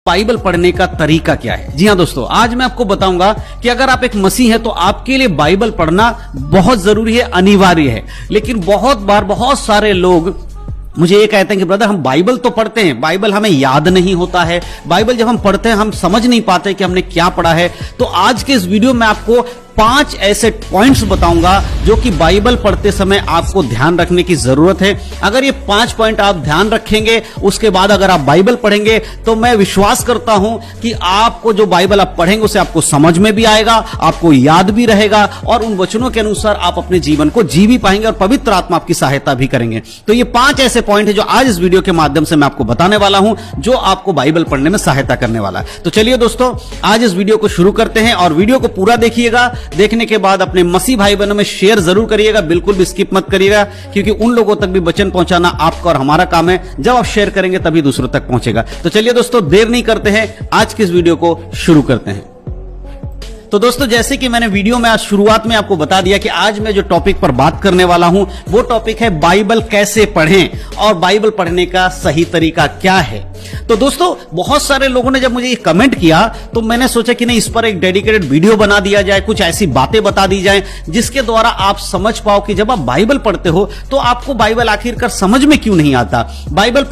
Bible पढ़ने का तरीका क्या है। जी हां दोस्तों, आज मैं आपको बताऊंगा कि अगर आप एक मसीह हैं तो आपके लिए बाइबल पढ़ना बहुत जरूरी है, अनिवार्य है। लेकिन बहुत बार बहुत सारे लोग मुझे ये कहते हैं कि ब्रदर हम बाइबल तो पढ़ते हैं, बाइबल हमें याद नहीं होता है, बाइबल जब हम पढ़ते हैं हम समझ नहीं पाते कि हमने क्या पढ़ा है। तो आज के इस वीडियो में आपको 5 ऐसे पॉइंट्स बताऊंगा जो कि बाइबल पढ़ते समय आपको ध्यान रखने की जरूरत है। अगर ये 5 पॉइंट आप ध्यान रखेंगे, उसके बाद अगर आप बाइबल पढ़ेंगे तो मैं विश्वास करता हूं कि आपको जो बाइबल आप पढ़ेंगे उसे आपको समझ में भी आएगा, आपको याद भी रहेगा और उन वचनों के अनुसार आप अपने जीवन को जी भी पाएंगे और पवित्र आत्मा आपकी सहायता भी करेंगे। तो ये 5 ऐसे पॉइंट है जो आज इस वीडियो के माध्यम से मैं आपको बताने वाला हूं, जो आपको बाइबल पढ़ने में सहायता करने वाला है। तो चलिए दोस्तों, आज इस वीडियो को शुरू करते हैं और वीडियो को पूरा देखिएगा। देखने के बाद अपने मसीह भाई बहनों में शेयर जरूर करिएगा, बिल्कुल भी स्किप मत करिएगा, क्योंकि उन लोगों तक भी वचन पहुंचाना आपका और हमारा काम है। जब आप शेयर करेंगे तभी दूसरों तक पहुंचेगा। तो चलिए दोस्तों, देर नहीं करते हैं, आज की इस वीडियो को शुरू करते हैं। तो दोस्तों, जैसे कि मैंने वीडियो में आज शुरुआत में आपको बता दिया कि आज मैं जो टॉपिक पर बात करने वाला हूं वो टॉपिक है बाइबल कैसे पढ़ें और बाइबल पढ़ने का सही तरीका क्या है। तो दोस्तों, बहुत सारे लोगों ने जब मुझे ये कमेंट किया तो मैंने सोचा कि नहीं, इस पर एक डेडिकेटेड वीडियो बना दिया जाए, कुछ ऐसी बातें बता दी जाए जिसके द्वारा आप समझ पाओ कि जब आप बाइबल पढ़ते हो तो आपको बाइबल आखिरकार समझ में क्यों नहीं आता, बाइबल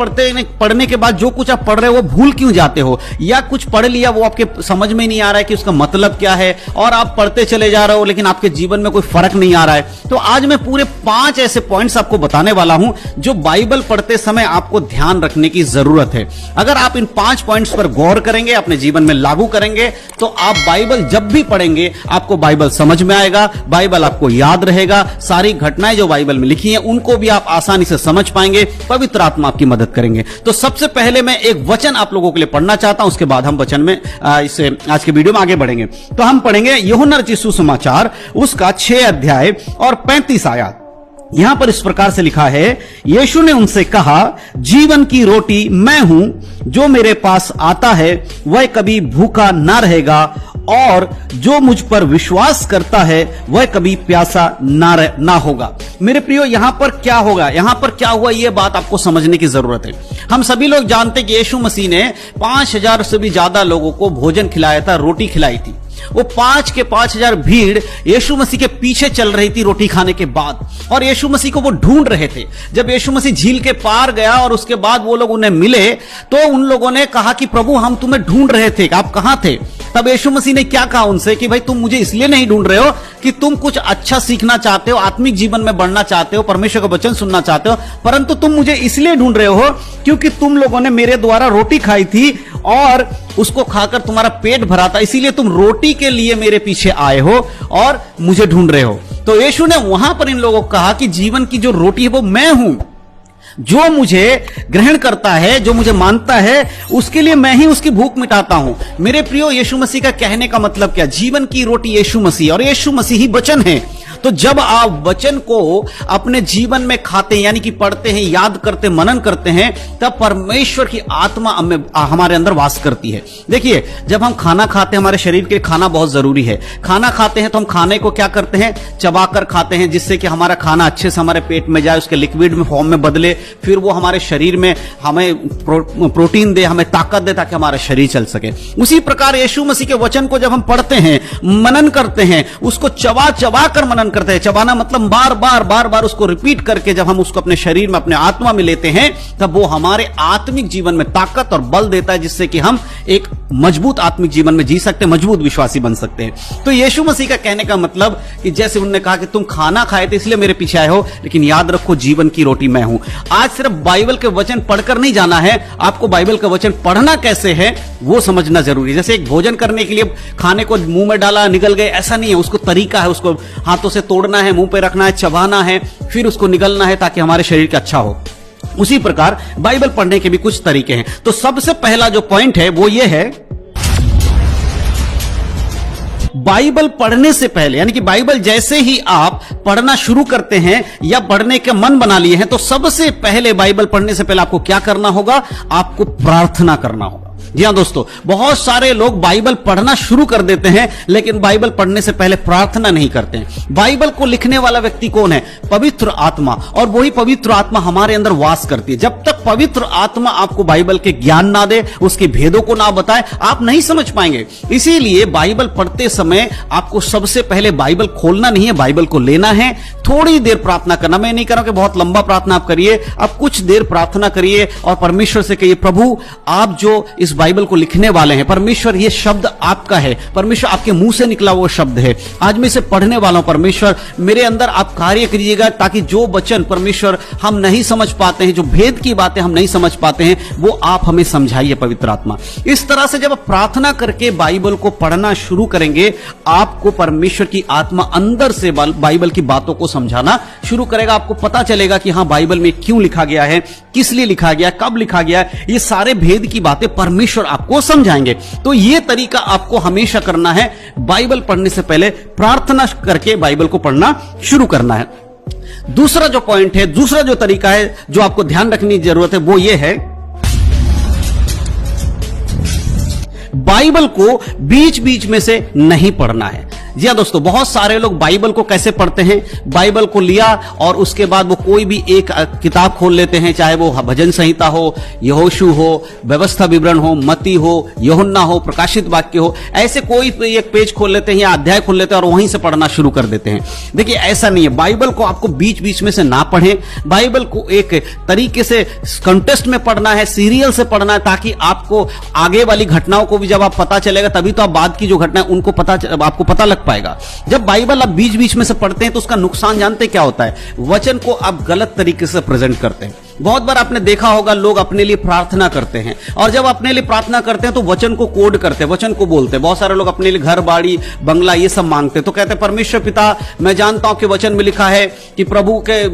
पढ़ने के बाद जो कुछ आप पढ़ रहे हो वो भूल क्यों जाते हो, या कुछ पढ़ लिया वो आपके समझ में नहीं आ रहा है कि उसका मतलब क्या है और आप पढ़ते चले जा रहे हो लेकिन आपके जीवन में कोई फर्क नहीं आ रहा है। तो आज मैं पूरे 5 ऐसे पॉइंट्स आपको बताने वाला हूं जो बाइबल पढ़ते समय आपको ध्यान रखने की जरूरत है। अगर आप इन 5 पॉइंट्स पर गौर करेंगे, अपने जीवन में लागू करेंगे, तो आप बाइबल जब भी पढ़ेंगे आपको बाइबल समझ में आएगा, बाइबल आपको याद रहेगा, सारी घटनाएं जो बाइबल में लिखी हैं उनको भी आप आसानी से समझ पाएंगे, पवित्र आत्मा आपकी मदद करेंगे। तो सबसे पहले मैं एक वचन आप लोगों के लिए पढ़ना चाहता हूं, उसके बाद हम वचन में इससे आज के वीडियो में आगे बढ़ेंगे। तो हम पढ़ेंगे यूहन्ना रचित सुसमाचार उसका 6 अध्याय और 35 आयत। यहां पर इस प्रकार से लिखा है, यीशु ने उनसे कहा, जीवन की रोटी मैं हूं, जो मेरे पास आता है वह कभी भूखा ना रहेगा और जो मुझ पर विश्वास करता है वह कभी प्यासा ना होगा। मेरे प्रियो, यहां पर क्या होगा, यहां पर क्या हुआ, यह बात आपको समझने की जरूरत है। हम सभी लोग जानते हैं कि यीशु मसीह ने 5000 से भी ज्यादा लोगों को भोजन खिलाया था, रोटी खिलाई थी। वो 5 के 5000 भीड़ यीशु मसीह के पीछे चल रही थी रोटी खाने के बाद, और यीशु मसीह को वो ढूंढ रहे थे। जब यीशु मसीह झील के पार गया और उसके बाद वो लोग उन्हें मिले तो उन लोगों ने कहा कि प्रभु हम तुम्हें ढूंढ रहे थे, आप कहां थे। तब यीशु मसीह ने क्या कहा उनसे कि भाई तुम मुझे इसलिए नहीं ढूंढ रहे हो कि तुम कुछ अच्छा सीखना चाहते हो, आत्मिक जीवन में बढ़ना चाहते हो, परमेश्वर का वचन सुनना चाहते हो, परंतु तुम मुझे इसलिए ढूंढ रहे हो क्योंकि तुम लोगों ने मेरे द्वारा रोटी खाई थी और उसको खाकर तुम्हारा पेट भरा था, इसीलिए तुम रोटी के लिए मेरे पीछे आए हो और मुझे ढूंढ रहे हो। तो यीशु ने वहां पर इन लोगों को कहा कि जीवन की जो रोटी है वो मैं हूं, जो मुझे ग्रहण करता है, जो मुझे मानता है, उसके लिए मैं ही उसकी भूख मिटाता हूं। मेरे प्रियो, यीशु मसीह का कहने का मतलब क्या, जीवन की रोटी यीशु मसीह और यीशु मसीह ही वचन है। तो जब आप वचन को अपने जीवन में खाते हैं, यानी कि पढ़ते हैं, याद करते, मनन करते हैं, तब परमेश्वर की आत्मा हमारे अंदर वास करती है। देखिए, जब हम खाना खाते हैं, हमारे शरीर के लिए खाना बहुत जरूरी है। खाना खाते हैं तो हम खाने को क्या करते हैं, चबाकर खाते हैं, जिससे कि हमारा खाना अच्छे से हमारे पेट में जाए, उसके लिक्विड में फॉर्म में बदले, फिर वो हमारे शरीर में हमें प्रोटीन दे, हमें ताकत दे, ताकि हमारा शरीर चल सके। उसी प्रकार यीशु मसीह के वचन को जब हम पढ़ते हैं, मनन करते हैं, उसको चबा चबा कर मनन करते हैं, चबाना मतलब बार बार उसको रिपीट करके जब हम उसको अपने शरीर में, अपने आत्मा में लेते हैं, तब वो हमारे आत्मिक जीवन में ताकत और बल देता है, जिससे कि हम एक मजबूत आत्मिक जीवन में जी सकते हैं, मजबूत विश्वासी बन सकते हैं। तो यीशु मसीह का कहने का मतलब कि जैसे उन्होंने कहा कि तुम खाना खाए थे इसलिए मेरे पीछे आए हो, लेकिन याद रखो जीवन की रोटी मैं हूं। आज सिर्फ बाइबल के वचन पढ़कर नहीं जाना है, आपको बाइबल का वचन पढ़ना कैसे है वो समझना जरूरी है। जैसे एक भोजन करने के लिए खाने को मुंह में डाला, निगल गए, ऐसा नहीं है, उसको तरीका है, उसको हाथों से तोड़ना है, मुंह पे रखना है, चबाना है, फिर उसको निगलना है ताकि हमारे शरीर का अच्छा हो। उसी प्रकार बाइबल पढ़ने के भी कुछ तरीके हैं। तो सबसे पहला जो पॉइंट है वो ये है, बाइबल पढ़ने से पहले, यानी कि बाइबल जैसे ही आप पढ़ना शुरू करते हैं या पढ़ने के मन बना लिए हैं, तो सबसे पहले बाइबल पढ़ने से पहले आपको क्या करना होगा, आपको प्रार्थना करना होगा। जी हां दोस्तों, बहुत सारे लोग बाइबल पढ़ना शुरू कर देते हैं, लेकिन बाइबल पढ़ने से पहले प्रार्थना नहीं करते हैं। बाइबल को लिखने वाला व्यक्ति कौन है? पवित्र आत्मा, और वही पवित्र आत्मा हमारे अंदर वास करती है। जब तक पवित्र आत्मा आपको बाइबल के ज्ञान ना दे, उसके भेदों को ना बताए, आप नहीं समझ पाएंगे। इसीलिए बाइबल पढ़ते समय आपको सबसे पहले बाइबल खोलना नहीं है, बाइबल को लेना है, थोड़ी देर प्रार्थना करना। मैं नहीं कह रहा हूं कि बहुत लंबा प्रार्थना आप करिए, आप कुछ देर प्रार्थना करिए और परमेश्वर से कहिए, प्रभु आप जो इस बाइबल को लिखने वाले हैं, परमेश्वर ये शब्द आपका है, परमेश्वर आपके मुंह से निकला वो शब्द है, आज मैं इसे पढ़ने वाला हूं, परमेश्वर मेरे अंदर आप कार्य करिएगा, ताकि जो वचन परमेश्वर हम नहीं समझ पाते हैं, जो भेद की बातें हम नहीं समझ पाते हैं, वो आप हमें समझाइए पवित्र आत्मा। इस तरह से जब आप प्रार्थना करके बाइबल को पढ़ना शुरू करेंगे, आपको परमेश्वर की आत्मा अंदर से बाइबल की बातों को समझाना शुरू करेगा। आपको पता चलेगा कि हां, बाइबल में क्यों लिखा गया है, किस लिए लिखा गया, कब लिखा गया, ये सारे भेद की बातें परमेश्वर आपको समझाएंगे। तो यह तरीका आपको हमेशा करना है, बाइबल पढ़ने से पहले प्रार्थना करके बाइबल को पढ़ना शुरू करना है। दूसरा जो पॉइंट है, दूसरा जो तरीका है जो आपको ध्यान रखने की जरूरत है, वो ये है, बाइबल को बीच बीच में से नहीं पढ़ना है। जी हां दोस्तों, बहुत सारे लोग बाइबल को कैसे पढ़ते हैं, बाइबल को लिया और उसके बाद वो कोई भी एक किताब खोल लेते हैं, चाहे वो भजन संहिता हो, यहोशू हो, व्यवस्था विवरण हो, मती हो, यूहन्ना हो, प्रकाशित वाक्य हो, ऐसे कोई एक पेज खोल लेते हैं या अध्याय खोल लेते हैं और वहीं से पढ़ना शुरू कर देते हैं। देखिए, ऐसा नहीं है। बाइबल को आपको बीच बीच में से ना पढ़ें, बाइबल को एक तरीके से कंटेस्ट में पढ़ना है, सीरियल से पढ़ना है, ताकि आपको आगे वाली घटनाओं को भी जब आप पता चलेगा, तभी तो आप बाद की जो घटना है उनको आपको पता लग पाएगा। जब बाइबल आप बीच बीच में से पढ़ते हैं तो उसका नुकसान जानते क्या होता है? वचन को आप गलत तरीके से प्रेजेंट करते हैं। बहुत बार आपने देखा होगा, लोग अपने लिए प्रार्थना करते हैं और जब अपने लिए प्रार्थना करते हैं तो वचन को कोड करते हैं, वचन को बोलते हैं। बहुत सारे लोग अपने लिए घर, बाड़ी, बंगला ये सब मांगते हैं, तो कहते हैं, परमेश्वर पिता, मैं जानता हूं कि वचन में लिखा है कि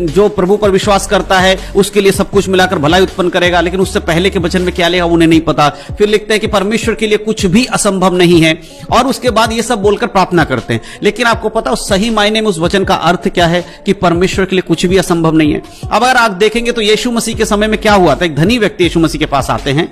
जो प्रभु पर विश्वास करता है उसके लिए सब कुछ मिलाकर भलाई उत्पन्न करेगा, लेकिन उससे पहले के वचन में क्या लिखा उन्हें नहीं पता। फिर लिखते हैं कि परमेश्वर के लिए कुछ भी असंभव नहीं है, और उसके बाद ये सब बोलकर प्रार्थना करते हैं। लेकिन आपको पता उस सही मायने में उस वचन का अर्थ क्या है कि परमेश्वर के लिए कुछ भी असंभव नहीं है। अब अगर आप देखेंगे तो यीशु मसीह के समय में क्या हुआ था? एक धनी व्यक्ति यीशु मसीह के पास आते हैं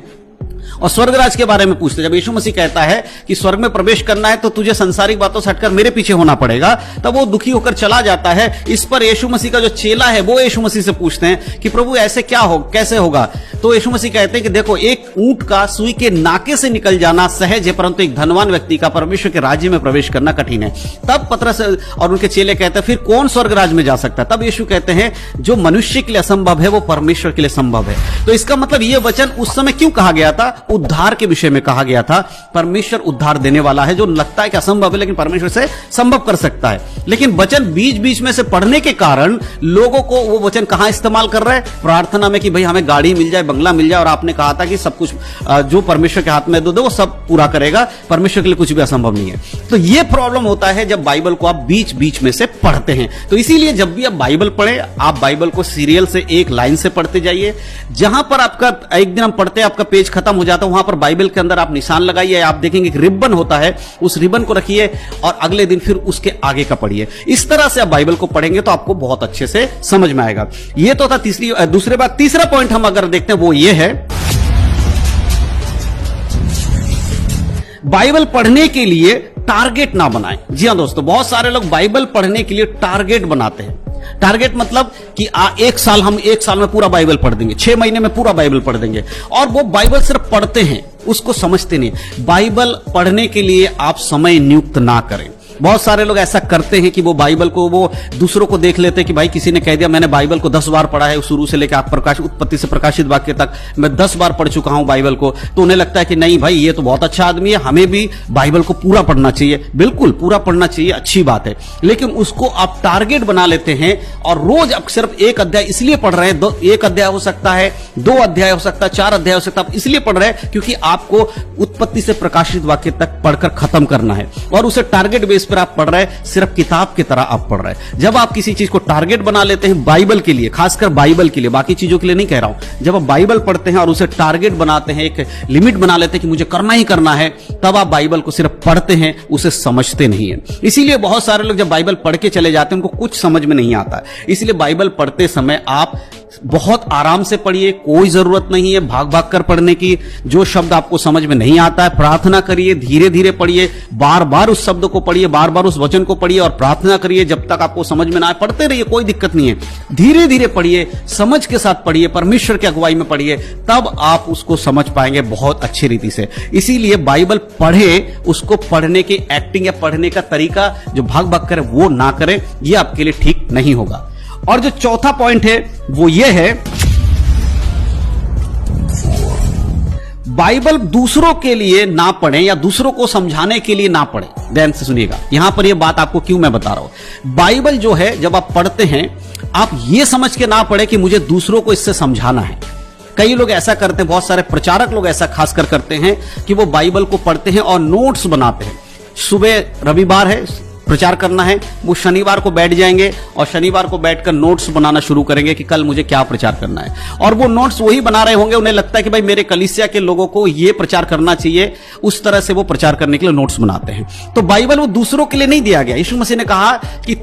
और स्वर्गराज के बारे में पूछते। जब यीशु मसीह कहता है कि स्वर्ग में प्रवेश करना है तो तुझे संसारिक बातों से हटकर मेरे पीछे होना पड़ेगा, तब वो दुखी होकर चला जाता है। इस पर यीशु मसीह का जो चेला है वो यीशु मसीह से पूछते हैं कि प्रभु ऐसे क्या हो, कैसे होगा? तो यीशु मसीह कहते हैं कि देखो, एक ऊंट का सुई के नाके से निकल जाना सहज है, परंतु एक धनवान व्यक्ति का परमेश्वर के राज्य में प्रवेश करना कठिन है। तब पतरस और उनके चेले कहते हैं, फिर कौन स्वर्गराज में जा सकता है? तब यीशु कहते हैं, जो मनुष्य के लिए असंभव है वो परमेश्वर के लिए संभव है। तो इसका मतलब ये वचन उस समय क्यों कहा गया था? उद्धार के विषय में कहा गया था। परमेश्वर उद्धार देने वाला है, जो लगता है कि असंभव है लेकिन परमेश्वर से संभव कर सकता है। लेकिन वचन बीच बीच में से पढ़ने के कारण लोगों को वो वचन कहां इस्तेमाल कर रहे हैं? प्रार्थना में, कि भाई हमें गाड़ी मिल जाए, बंगला मिल जाए, और आपने कहा था कि सब कुछ जो परमेश्वर के हाथ में दो वो सब पूरा करेगा, परमेश्वर के लिए कुछ भी असंभव नहीं है। तो ये प्रॉब्लम होता है जब बाइबल को आप बीच बीच में से पढ़ते हैं। तो इसीलिए जब भी आप बाइबल पढ़ें, आप बाइबल को सीरियल से एक लाइन से पढ़ते जाइए। जहां पर आपका एक दिन हम पढ़ते हैं, आपका पेज खत्म हो जाता है, वहां पर बाइबल के अंदर आप निशान लगाइए। आप देखेंगे एक रिबन होता है, उस रिबन को रखिए और अगले दिन फिर उसके आगे का पढ़िए। इस तरह से आप बाइबल को पढ़ेंगे तो आपको बहुत अच्छे से समझ में आएगा। ये तो था दूसरे बात। तीसरा पॉइंट हम अगर देखते हैं वो ये है, बाइबल पढ़ने के लिए टारगेट ना बनाएं। जी हां दोस्तों, बहुत सारे लोग बाइबल पढ़ने के लिए टारगेट बनाते हैं। टारगेट मतलब कि हम एक साल में पूरा बाइबल पढ़ देंगे, 6 महीने में पूरा बाइबल पढ़ देंगे, और वो बाइबल सिर्फ पढ़ते हैं, उसको समझते नहीं। बाइबल पढ़ने के लिए आप समय नियुक्त ना करें। बहुत सारे लोग ऐसा करते हैं कि वो बाइबल को वो दूसरों को देख लेते हैं कि भाई किसी ने कह दिया मैंने बाइबल को 10 बार पढ़ा है, शुरू से लेकर उत्पत्ति से प्रकाशित वाक्य तक मैं 10 बार पढ़ चुका हूं बाइबल को, तो उन्हें लगता है कि नहीं भाई ये तो बहुत अच्छा आदमी है, हमें भी बाइबल को पूरा पढ़ना चाहिए। बिल्कुल पूरा पढ़ना चाहिए, अच्छी बात है, लेकिन उसको आप टारगेट बना लेते हैं और रोज आप सिर्फ एक अध्याय इसलिए पढ़ रहे हैं, एक अध्याय हो सकता है, 2 अध्याय हो सकता है, 4 अध्याय हो सकता है, आप इसलिए पढ़ रहे हैं क्योंकि आपको उत्पत्ति से प्रकाशित वाक्य तक पढ़कर खत्म करना है, और उसे टारगेट बेस पर आप पढ़ रहे हैं, सिर्फ किताब की तरह आप पढ़ रहे हैं। जब आप किसी चीज को टारगेट बना लेते हैं बाइबल के लिए, खासकर बाइबल के लिए, बाकी चीजों के लिए नहीं कह रहा हूं, जब आप बाइबल पढ़ते हैं और उसे टारगेट बनाते हैं, एक लिमिट बना लेते हैं कि मुझे करना ही करना है, तब आप बाइबल को सिर्फ पढ़ते हैं, उसे समझते नहीं है। इसीलिए बहुत सारे लोग जब बाइबल पढ़ के चले जाते हैं उनको कुछ समझ में नहीं आता। इसलिए बाइबल पढ़ते समय आप बहुत आराम से पढ़िए, कोई जरूरत नहीं है भाग भाग कर पढ़ने की। जो शब्द आपको समझ में नहीं आता है, प्रार्थना करिए, धीरे धीरे पढ़िए, बार बार उस शब्द को पढ़िए, बार बार उस वचन को पढ़िए और प्रार्थना करिए जब तक आपको समझ में ना आए। पढ़ते रहिए, कोई दिक्कत नहीं है, धीरे धीरे पढ़िए, समझ के साथ पढ़िए, परमेश्वर की अगुवाई में पढ़िए, तब आप उसको समझ पाएंगे बहुत अच्छी रीति से। इसीलिए बाइबल पढ़े, उसको पढ़ने की एक्टिंग या पढ़ने का तरीका जो भाग भाग करे वो ना करें, ये आपके लिए ठीक नहीं होगा। और जो चौथा पॉइंट है वो ये है, बाइबल दूसरों के लिए ना पढ़ें या दूसरों को समझाने के लिए ना पढ़ें। ध्यान से सुनिएगा, यहां पर यह बात आपको क्यों मैं बता रहा हूं। बाइबल जो है जब आप पढ़ते हैं, आप यह समझ के ना पढ़े कि मुझे दूसरों को इससे समझाना है। कई लोग ऐसा करते हैं, बहुत सारे प्रचारक लोग ऐसा खासकर करते हैं कि वो बाइबल को पढ़ते हैं और नोट्स बनाते हैं। सुबह रविवार है, प्रचार करना है, वो शनिवार को बैठ जाएंगे और शनिवार को बैठकर नोट्स बनाना शुरू करेंगे कि कल मुझे क्या प्रचार करना है। और वो नोट्स वही बना रहे होंगे, उन्हें लगता है कि भाई मेरे कलीसिया के लोगों को ये प्रचार करना चाहिए, उस तरह से वो प्रचार करने के लिए नोट्स बनाते हैं। तो बाइबल वो दूसरों के लिए नहीं दिया गया। यीशु मसीह ने कहा कि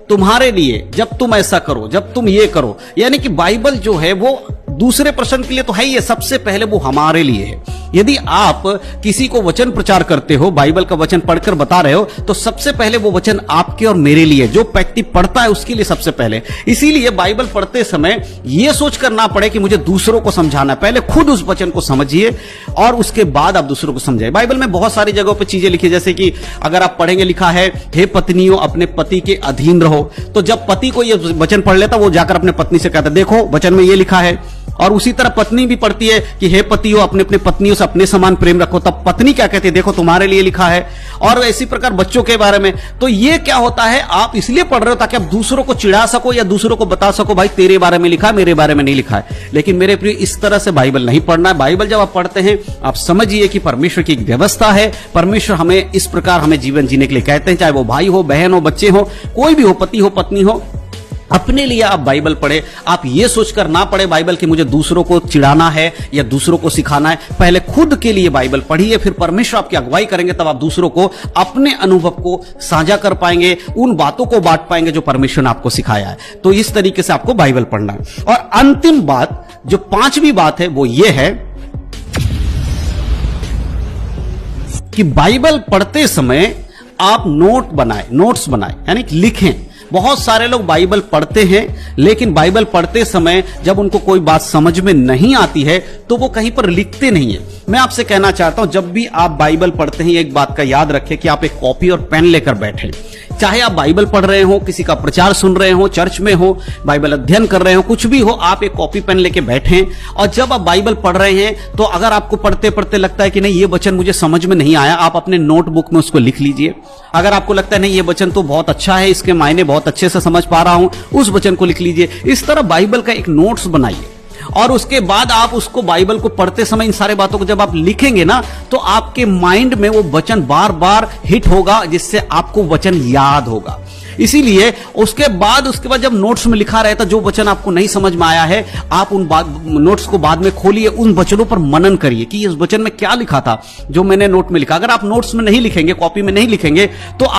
तुम्हारे लिए, जब तुम ऐसा करो, जब तुम ये करो, यानी कि बाइबल जो है वो दूसरे पर्सन के लिए तो है ही है, सबसे पहले वो हमारे लिए है। यदि आप किसी को वचन प्रचार करते हो, बाइबल का वचन पढ़कर बता रहे हो, तो सबसे पहले वो वचन आपके और मेरे लिए, जो व्यक्ति पढ़ता है उसके लिए सबसे पहले। इसीलिए बाइबल पढ़ते समय यह सोचकर ना पड़े कि मुझे दूसरों को समझाना है, पहले खुद उस वचन को समझिए और उसके बाद आप दूसरों को समझाइए। बाइबल में बहुत सारी जगहों पर चीजें लिखी, जैसे कि अगर आप पढ़ेंगे, लिखा है, हे पत्नियों अपने पति के अधीन रहो। तो जब पति को यह वचन पढ़ लेता, वो जाकर अपने पत्नी से कहता, देखो वचन में यह लिखा है। और उसी तरह पत्नी भी पढ़ती है कि हे पतियों अपने अपने पत्नियों से अपने समान प्रेम रखो, तब पत्नी क्या कहती है, देखो तुम्हारे लिए लिखा है। और इसी प्रकार बच्चों के बारे में। तो ये क्या होता है, आप इसलिए पढ़ रहे हो ताकि आप दूसरों को चिढ़ा सको या दूसरों को बता सको, भाई तेरे बारे में लिखा है, मेरे बारे में नहीं लिखा है। लेकिन मेरे प्रिय, इस तरह से बाइबल नहीं पढ़ना है। बाइबल जब आप पढ़ते हैं, आप समझिए कि परमेश्वर की एक व्यवस्था है। परमेश्वर हमें इस प्रकार हमें जीवन जीने के लिए कहते हैं, चाहे वो भाई हो, बहन हो, बच्चे हो, कोई भी हो, पति हो, पत्नी हो, अपने लिए आप बाइबल पढ़े। आप ये सोचकर ना पढ़े बाइबल कि मुझे दूसरों को चिढ़ाना है या दूसरों को सिखाना है। पहले खुद के लिए बाइबल पढ़िए, फिर परमेश्वर आपकी अगुवाई करेंगे, तब आप दूसरों को अपने अनुभव को साझा कर पाएंगे, उन बातों को बांट पाएंगे जो परमेश्वर ने आपको सिखाया है। तो इस तरीके से आपको बाइबल पढ़ना है। और अंतिम बात, जो पांचवी बात है, वो ये है कि बाइबल पढ़ते समय आप नोट्स बनाएं, यानी लिखें। बहुत सारे लोग बाइबल पढ़ते हैं, लेकिन बाइबल पढ़ते समय जब उनको कोई बात समझ में नहीं आती है तो वो कहीं पर लिखते नहीं है। मैं आपसे कहना चाहता हूं, जब भी आप बाइबल पढ़ते हैं, एक बात का याद रखें कि आप एक कॉपी और पेन लेकर बैठें। चाहे आप बाइबल पढ़ रहे हो, किसी का प्रचार सुन रहे हो, चर्च में हो, बाइबल अध्ययन कर रहे हो, कुछ भी हो, आप एक कॉपी पेन लेके बैठें। और जब आप बाइबल पढ़ रहे हैं, तो अगर आपको पढ़ते पढ़ते लगता है कि नहीं ये वचन मुझे समझ में नहीं आया, आप अपने नोटबुक में उसको लिख लीजिए। अगर आपको लगता है नहीं ये वचन तो बहुत अच्छा है, इसके मायने बहुत अच्छे से समझ पा रहा हूं, उस वचन को लिख लीजिए। इस तरह बाइबल का एक नोट्स बनाइए और उसके बाद आप उसको, बाइबल को पढ़ते समय इन सारे बातों को जब आप लिखेंगे ना, तो आपके माइंड में वो वचन बार बार हिट होगा, जिससे आपको वचन याद होगा। इसीलिए उसके बाद जब नोट्स में लिखा रहता, जो वचन आपको नहीं समझ में आया है, आप उन नोट्स को बाद में खोलिए, उन वचनों पर मनन करिए कि इस वचन में क्या लिखा था जो मैंने नोट में लिखा। अगर आप नोट्स में नहीं लिखेंगे, कॉपी में नहीं लिखेंगे, तो